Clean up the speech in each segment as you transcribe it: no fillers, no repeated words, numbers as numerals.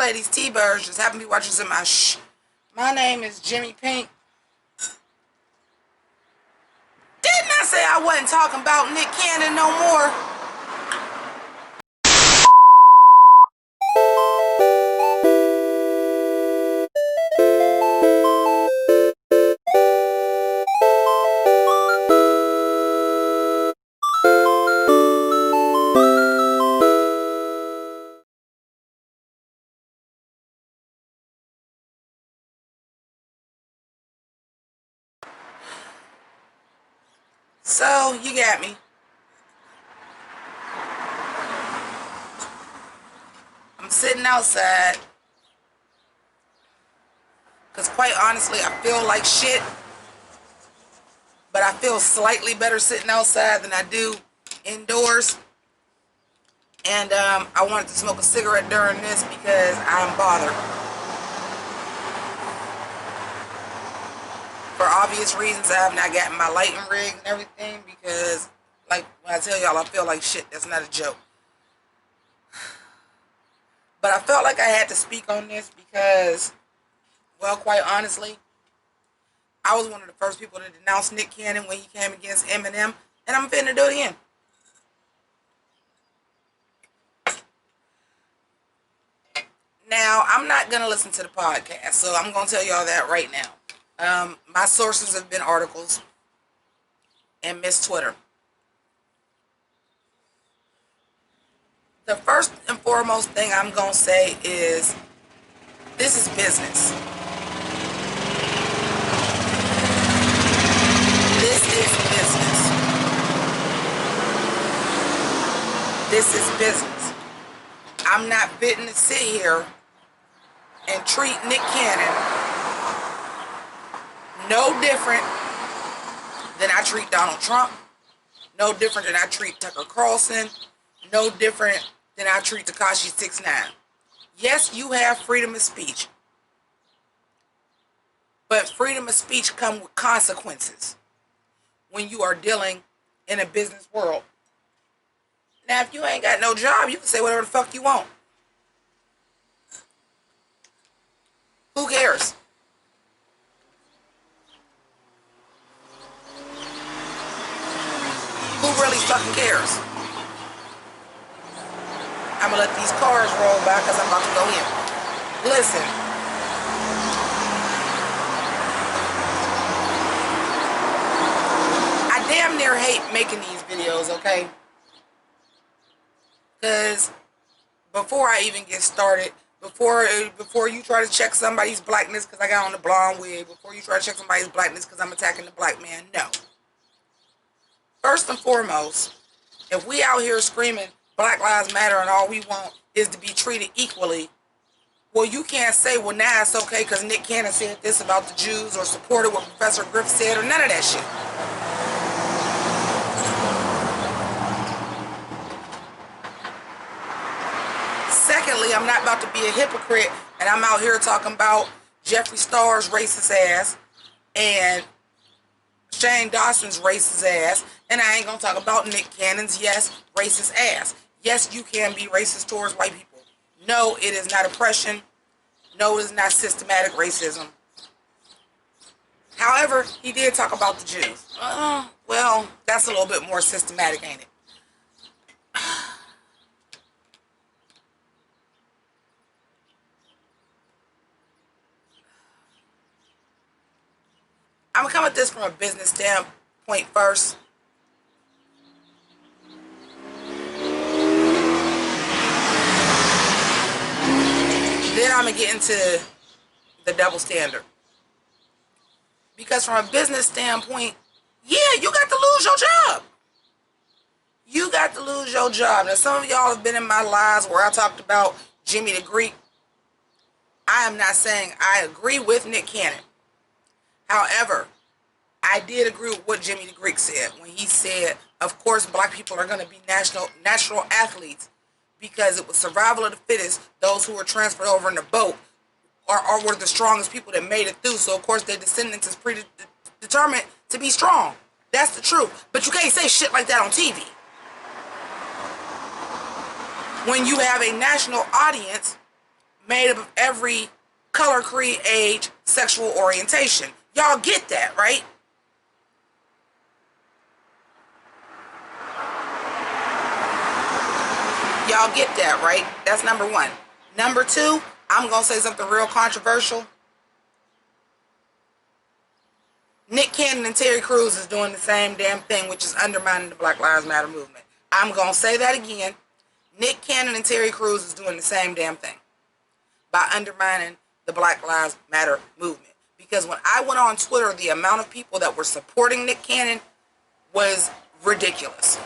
ladies, T-Birds, just happen to be watching some of my My name is Jimmi Pynk. Didn't I say I wasn't talking about Nick Cannon no more? So, you got me. I'm sitting outside. Because quite honestly, I feel like shit. But I feel slightly better sitting outside than I do indoors. And I wanted to smoke a cigarette during this because I'm bothered. For obvious reasons, I have not gotten my lighting rig and everything because, like, when I tell y'all I feel like shit, that's not a joke. But I felt like I had to speak on this because, well, quite honestly, I was one of the first people to denounce Nick Cannon when he came against Eminem, and I'm finna do it again. Now, I'm not going to listen to the podcast, so I'm going to tell y'all that right now. My sources have been articles and Miss Twitter. The first and foremost thing I'm going to say is this is business. This is business. This is business. I'm not fitting to sit here and treat Nick Cannon no different than I treat Donald Trump, no different than I treat Tucker Carlson, no different than I treat Tekashi 6ix9ine. Yes, you have freedom of speech, but freedom of speech comes with consequences when you are dealing in a business world. Now, if you ain't got no job, you can say whatever the fuck you want. Who cares? Who really fucking cares? I'm gonna let these cars roll by because I'm about to go in. Listen. I damn near hate making these videos, okay? Because before I even get started, before you try to check somebody's blackness because I got on the blonde wig, before you try to check somebody's blackness because I'm attacking the black man, no. First and foremost, if we out here screaming Black Lives Matter and all we want is to be treated equally, well, you can't say, well, now it's okay because Nick Cannon said this about the Jews or supported what Professor Griff said or none of that shit. Secondly, I'm not about to be a hypocrite and I'm out here talking about Jeffree Star's racist ass and Shane Dawson's racist ass, and I ain't gonna talk about Nick Cannon's, yes, racist ass. Yes, you can be racist towards white people. No, it is not oppression. No, it is not systematic racism. However, he did talk about the Jews. Well, that's a little bit more systematic, ain't it? I'm going to come at this from a business standpoint first. Then I'm going to get into the double standard. Because from a business standpoint, yeah, you got to lose your job. You got to lose your job. Now, some of y'all have been in my lives where I talked about Jimmy the Greek. I am not saying I agree with Nick Cannon. However, I did agree with what Jimmy the Greek said when he said, of course, black people are going to be natural athletes because it was survival of the fittest. Those who were transferred over in the boat were the strongest people that made it through. So, of course, their descendants is predetermined to be strong. That's the truth. But you can't say shit like that on TV. When you have a national audience made up of every color, creed, age, sexual orientation. Y'all get that, right? Y'all get that, right? That's number one. Number two, I'm going to say something real controversial. Nick Cannon and Terry Crews is doing the same damn thing, which is undermining the Black Lives Matter movement. I'm going to say that again. Nick Cannon and Terry Crews is doing the same damn thing by undermining the Black Lives Matter movement. Because when I went on Twitter, the amount of people that were supporting Nick Cannon was ridiculous.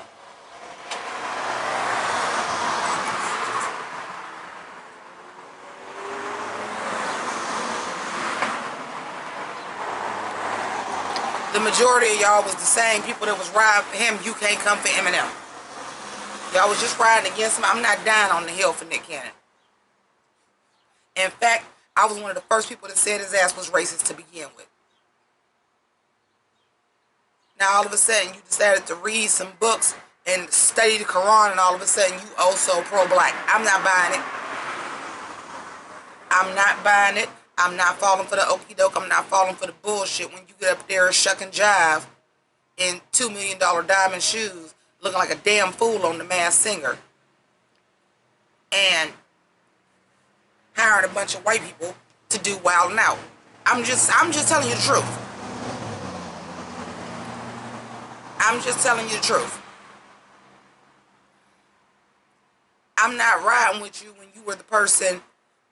The majority of y'all was the same people that was riding for him. You can't come for Eminem. Y'all was just riding against him. I'm not dying on the hill for Nick Cannon. In fact, I was one of the first people that said his ass was racist to begin with. Now all of a sudden you decided to read some books and study the Quran, and all of a sudden you also pro-black. I'm not buying it. I'm not buying it. I'm not falling for the okie doke. I'm not falling for the bullshit when you get up there shuck and jive in $2 million diamond shoes looking like a damn fool on The Masked Singer and hiring a bunch of white people to do Wild 'N Out. I'm just telling you the truth. I'm just telling you the truth. I'm not riding with you when you were the person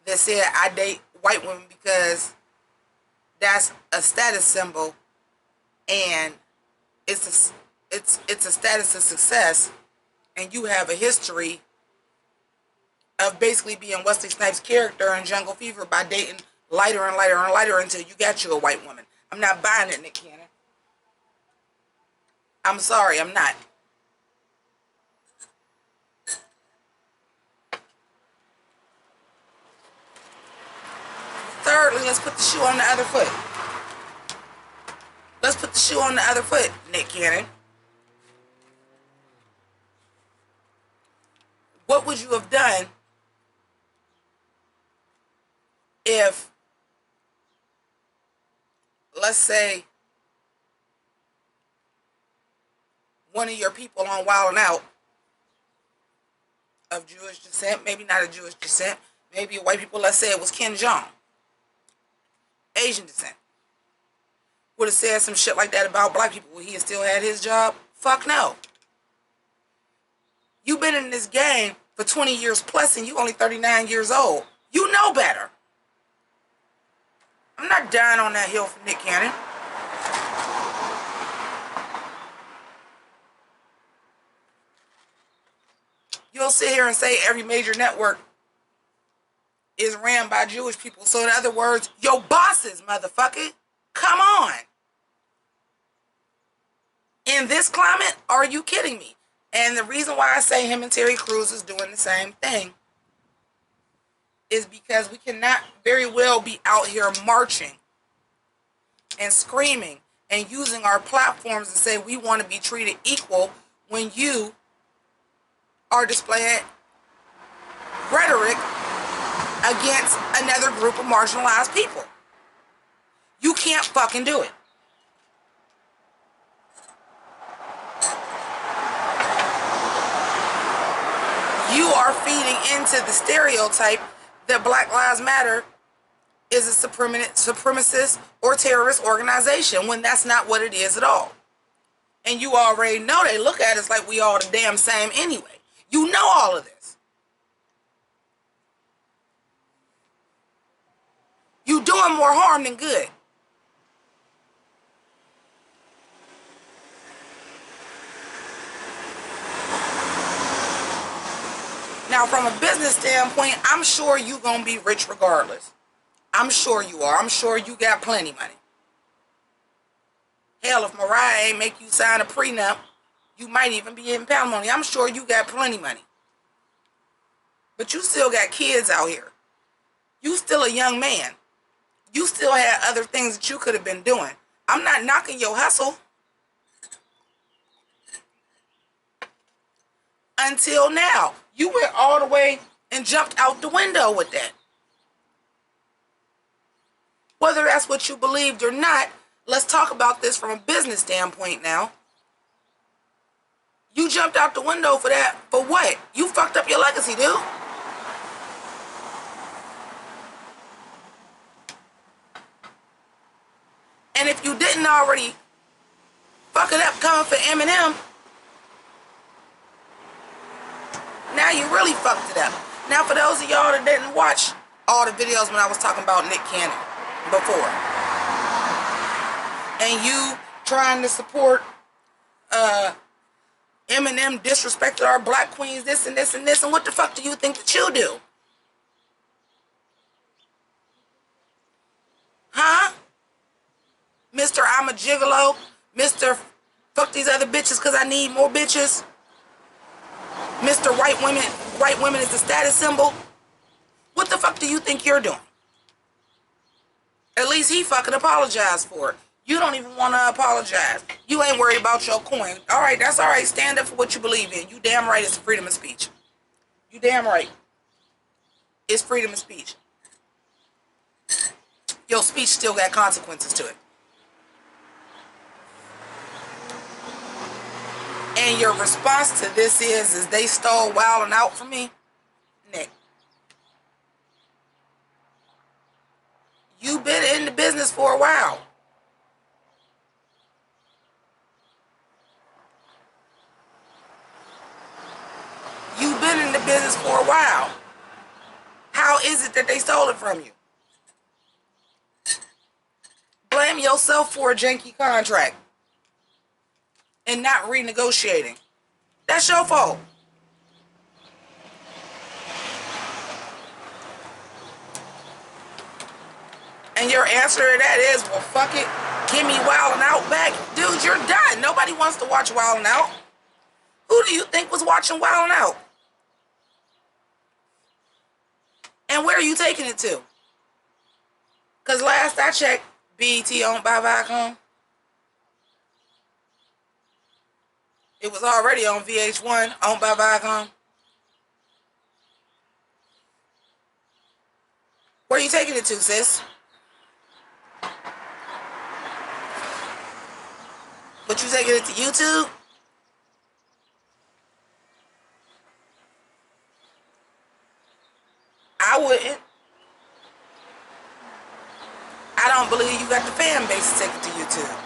that said I date white women because that's a status symbol and it's a status of success, and you have a history of basically being Wesley Snipes' character in Jungle Fever by dating lighter and lighter and lighter until you got you a white woman. I'm not buying it, Nick Cannon. I'm sorry, I'm not. Thirdly, let's put the shoe on the other foot. Let's put the shoe on the other foot, Nick Cannon. What would you have done if, let's say, one of your people on Wild 'N Out of Jewish descent, maybe not a Jewish descent, maybe white people, let's say it was Ken Jeong, Asian descent, would have said some shit like that about black people, would he have still had his job? Fuck no. You've been in this game for 20 years plus and you only 39 years old. You know better. I'm not dying on that hill for Nick Cannon. You'll sit here and say every major network is ran by Jewish people. So in other words, your bosses, motherfucker. Come on. In this climate, are you kidding me? And the reason why I say him and Terry Crews is doing the same thing is because we cannot very well be out here marching and screaming and using our platforms to say we want to be treated equal when you are displaying rhetoric against another group of marginalized people. You can't fucking do it. You are feeding into the stereotype that Black Lives Matter is a supremacist or terrorist organization when that's not what it is at all. And you already know they look at us like we all the damn same anyway. You know all of this. You doing more harm than good. Now, from a business standpoint, I'm sure you're going to be rich regardless. I'm sure you are. I'm sure you got plenty money. Hell, if Mariah ain't make you sign a prenup, you might even be in palimony. I'm sure you got plenty money. But you still got kids out here. You still a young man. You still had other things that you could have been doing. I'm not knocking your hustle. Until now. You went all the way and jumped out the window with that. whether that's what you believed or not, let's talk about this from a business standpoint now. You jumped out the window for that. For what? You fucked up your legacy, dude. And if you didn't already fuck it up coming for Eminem, now you really fucked it up. Now, for those of y'all that didn't watch all the videos when I was talking about Nick Cannon before, and you trying to support Eminem disrespected our black queens, this and this and this, and what the fuck do you think that you do? Huh? Mr. I'm a gigolo, Mr. Fuck these other bitches because I need more bitches, Mr. White women is the status symbol. What the fuck do you think you're doing? At least he fucking apologized for it. You don't even want to apologize. You ain't worried about your coin. All right, that's all right. Stand up for what you believe in. You damn right it's freedom of speech. You damn right. It's freedom of speech. Your speech still got consequences to it. And your response to this is they stole Wild 'N Out from me? Nick. You've been in the business for a while. You've been in the business for a while. How is it that they stole it from you? Blame yourself for a janky contract and not renegotiating. That's your fault. And your answer to that is, well, fuck it. Give me Wild 'N Out back. Dude, you're done. Nobody wants to watch Wild 'N Out. Who do you think was watching Wild 'N Out? And where are you taking it to? Because last I checked, BET owned by Viacom. It was already on VH1, owned by Viacom. Where are you taking it to, sis? But you taking it to YouTube? I wouldn't. I don't believe you got the fan base to take it to YouTube.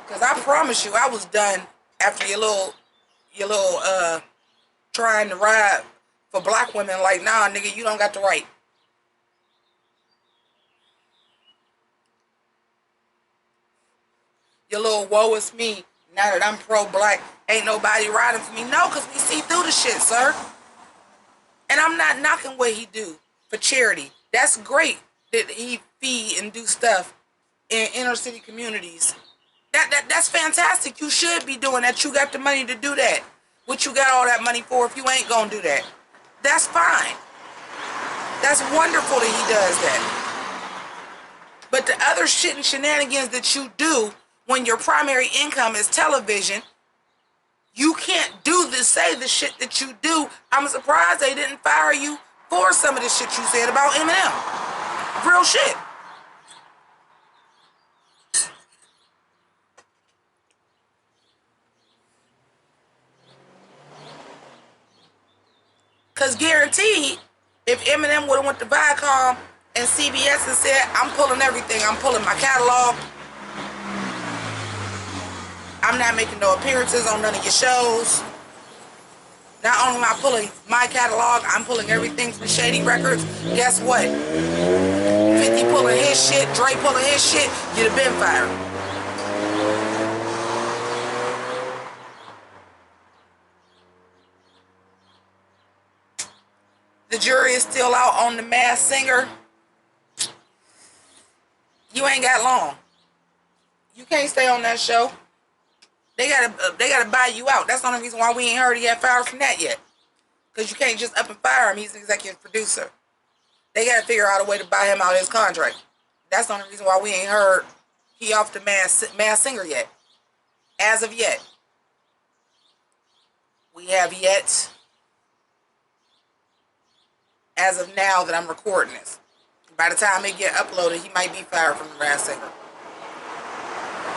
Because I promise you, I was done after your little trying to ride for black women. Like, nah, nigga, you don't got the right. Your little woe is me. Now that I'm pro-black, ain't nobody riding for me. No, because we see through the shit, sir. And I'm not knocking what he do for charity. That's great that he feed and do stuff in inner city communities. That's fantastic. You should be doing that. You got the money to do that. What you got all that money for if you ain't gonna do that? That's fine. That's wonderful that he does that. But the other shit and shenanigans that you do when your primary income is television, you can't say the shit that you do. I'm surprised they didn't fire you for some of the shit you said about Eminem. Real shit. Because guaranteed, if Eminem would have went to Viacom and CBS and said, I'm pulling everything, I'm pulling my catalog, I'm not making no appearances on none of your shows. Not only am I pulling my catalog, I'm pulling everything from Shady Records. Guess what? 50 pulling his shit, Dre pulling his shit, you'd have been fired. The jury is still out on The Masked Singer. You ain't got long. You can't stay on that show. They gotta buy you out. That's the only reason why we ain't heard he got fired from that yet. Because you can't just up and fire him. He's an executive producer. They gotta figure out a way to buy him out of his contract. That's the only reason why we ain't heard he off the Masked Singer yet. As of yet. We have yet, as of now that I'm recording this, By the time it get uploaded, he might be fired from the Masked Singer.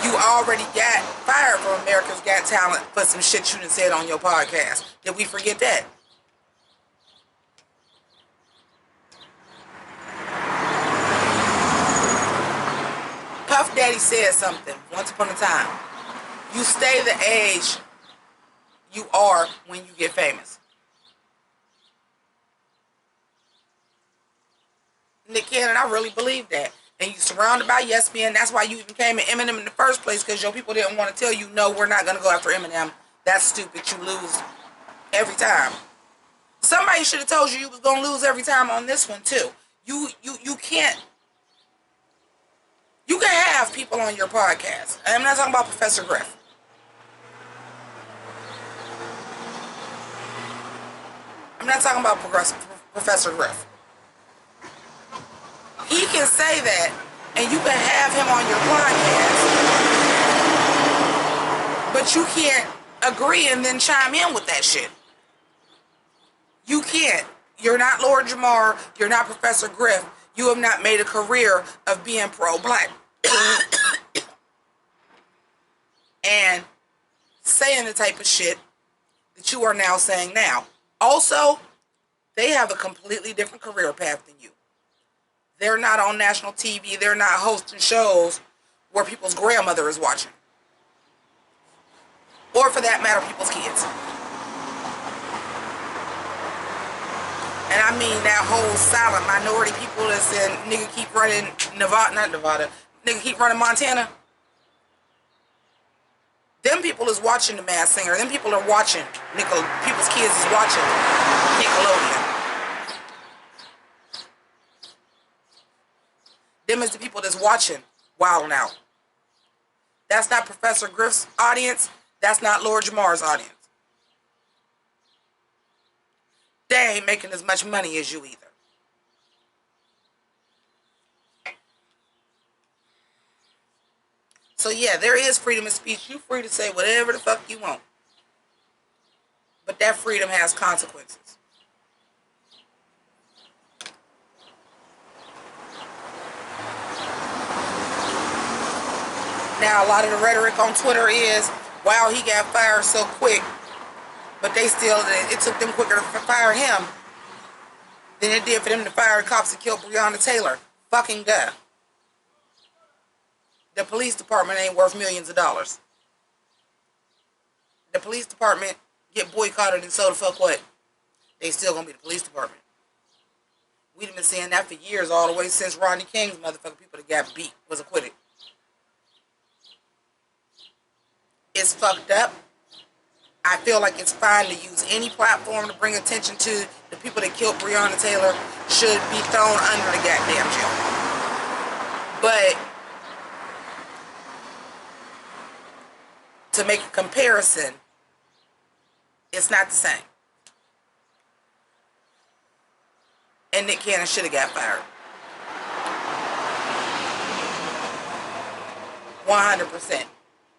You already got fired from America's Got Talent for some shit you done said on your podcast. Did we forget that? Puff Daddy said something once upon a time. You stay the age you are when you get famous. Nick Cannon, I really believe that. And you surrounded by yes men. That's why you even came at Eminem in the first place, because your people didn't want to tell you, no, we're not going to go after Eminem. That's stupid. You lose every time. Somebody should have told you you was going to lose every time on this one, too. You can't. You can have people on your podcast. I'm not talking about Professor Griff. I'm not talking about Professor Griff. He can say that, and you can have him on your podcast, but you can't agree and then chime in with that shit. You can't. You're not Lord Jamar. You're not Professor Griff. You have not made a career of being pro-black. And saying the type of shit that you are now saying now. Also, they have a completely different career path than you. They're not on national TV. They're not hosting shows where people's grandmother is watching. Or for that matter, people's kids. And I mean that whole silent minority people that said, nigga keep running nigga keep running Montana. Them people is watching The Masked Singer. Them people are watching people's kids is watching Nickelodeon. Them is the people that's watching Wild 'N Out. That's not Professor Griff's audience. That's not Lord Jamar's audience. They ain't making as much money as you either. So yeah, there is freedom of speech. You're free to say whatever the fuck you want. But that freedom has consequences. Now, a lot of the rhetoric on Twitter is, wow, he got fired so quick. But they still, it took them quicker to fire him than it did for them to fire cops that killed Breonna Taylor. Fucking duh. The police department ain't worth millions of dollars. The police department get boycotted, and so the fuck what? They still gonna be the police department. We've been saying that for years, all the way since Rodney King's motherfucking people that got beat was acquitted. It's fucked up. I feel like it's fine to use any platform to bring attention to the people that killed Breonna Taylor should be thrown under the goddamn jail. But to make a comparison, it's not the same. And Nick Cannon should have got fired. 100%.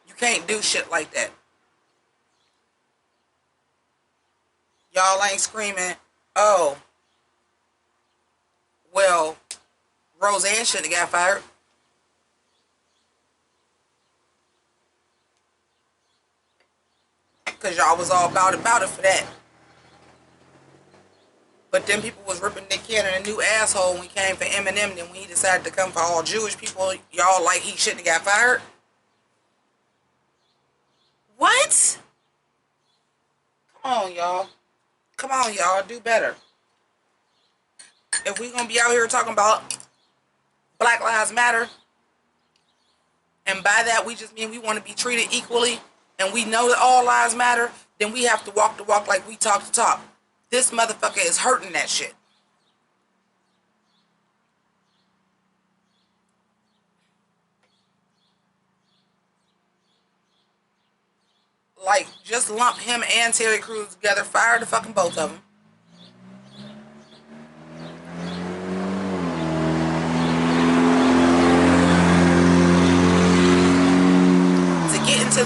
You can't do shit like that. Y'all ain't screaming, oh, well, Roseanne shouldn't have got fired. Because y'all was all about it for that. But then people was ripping Nick Cannon a new asshole when he came for Eminem. Then when he decided to come for all Jewish people, y'all like he shouldn't have got fired? What? Come on, y'all. Come on, y'all. Do better. If we gonna be out here talking about Black Lives Matter, and by that we just mean we want to be treated equally, and we know that all lives matter, then we have to walk the walk like we talk the talk. This motherfucker is hurting that shit. Like, just lump him and Terry Crews together. Fire the fucking both of them. To get into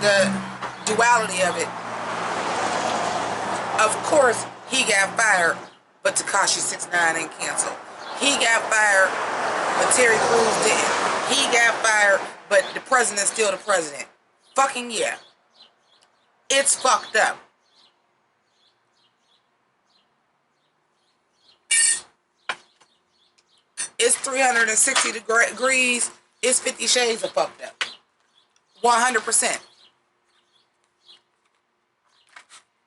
the duality of it, of course he got fired, but Tekashi 6ix9ine ain't canceled. He got fired, but Terry Crews didn't. He got fired, but the president's still the president. Fucking yeah. It's fucked up. It's 360 degrees. It's 50 shades of fucked up. 100%.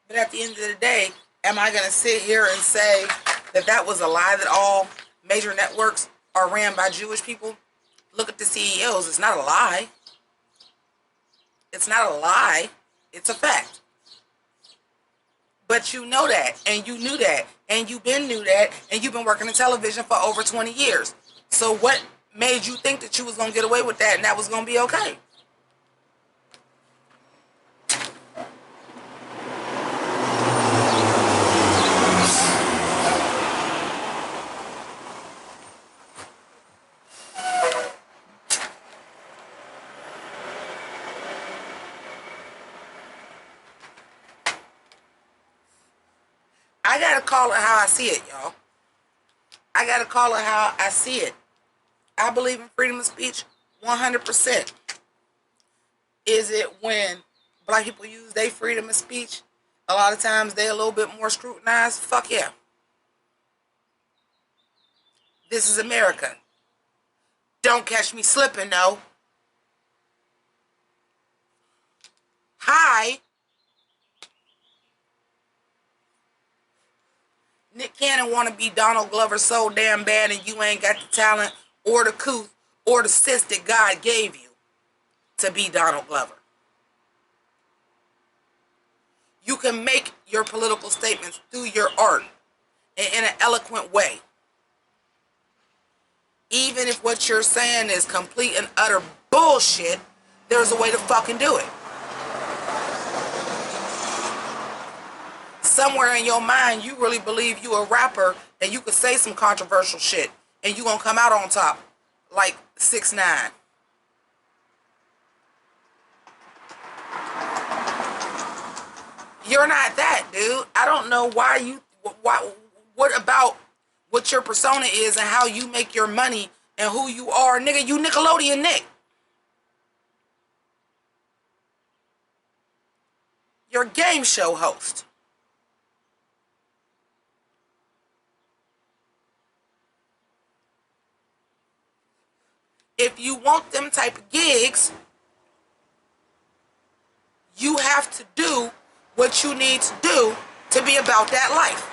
But at the end of the day, am I going to sit here and say that that was a lie, that all major networks are ran by Jewish people? Look at the CEOs. It's not a lie. It's not a lie. It's a fact. But you know that, and you knew that, and you've been knew that, and you've been working in television for over 20 years. So what made you think that you was going to get away with that and that was going to be okay? I gotta call it how I see it, y'all. I gotta call it how I see it. I believe in freedom of speech 100%. Is it when black people use their freedom of speech, a lot of times they're a little bit more scrutinized? Fuck yeah. This is America. Don't catch me slipping, though. Hi. Nick Cannon want to be Donald Glover so damn bad, and you ain't got the talent or the couth or the sis that God gave you to be Donald Glover. You can make your political statements through your art in an eloquent way. Even if what you're saying is complete and utter bullshit, there's a way to fucking do it. Somewhere in your mind, you really believe you a rapper and you could say some controversial shit and you gonna come out on top like 6ix9ine. You're not that, dude. I don't know what about what your persona is and how you make your money and who you are. Nigga, you Nickelodeon Nick. You're a game show host. If you want them type of gigs, you have to do what you need to do to be about that life.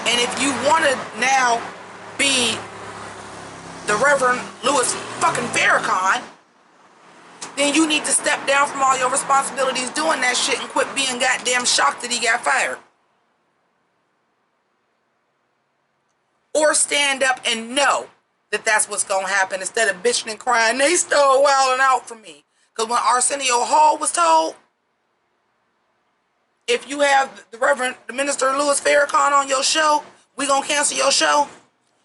And if you want to now be the Reverend Louis fucking Farrakhan, then you need to step down from all your responsibilities doing that shit and quit being goddamn shocked that he got fired. Or stand up and know that that's what's going to happen instead of bitching and crying, they stole wilding out from me. Because when Arsenio Hall was told, if you have the Minister Louis Farrakhan on your show, we going to cancel your show.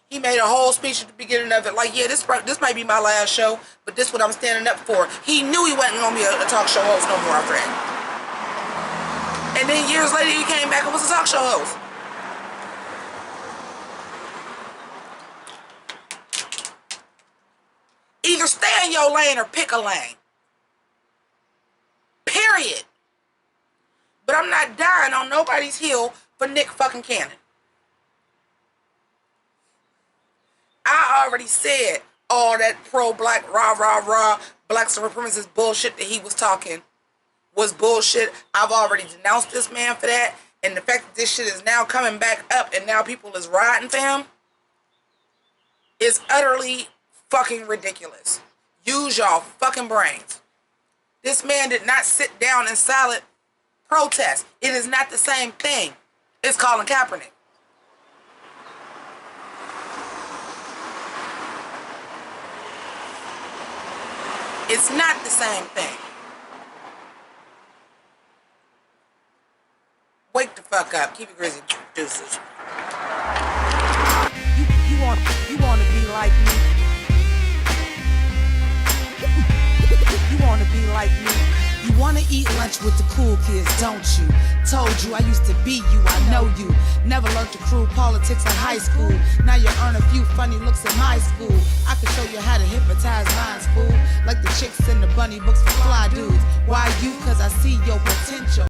He made a whole speech at the beginning of it like, yeah, this might be my last show, but this is what I'm standing up for. He knew he wasn't going to be a talk show host no more after that. And then years later, he came back and was a talk show host. Either stay in your lane or pick a lane. Period. But I'm not dying on nobody's heel for Nick fucking Cannon. I already said all that pro-black, rah, black supremacist bullshit that he was talking was bullshit. I've already denounced this man for that. And the fact that this shit is now coming back up and now people is riding for him is utterly fucking ridiculous. Use y'all fucking brains. This man did not sit down in silent protest. It is not the same thing as Colin Kaepernick. It's not the same thing. Wake the fuck up. Keep it greasy, deuces. You want to be like me. You want to be like me. You want to eat lunch with the cool kids, don't you? Told you I used to be you, I know you. Never learned to crew politics in high school. Now you earn a few funny looks in my school. I can show you how to hypnotize minds, fool. Like the chicks in the bunny books for fly dudes. Why you? Cause I see your potential.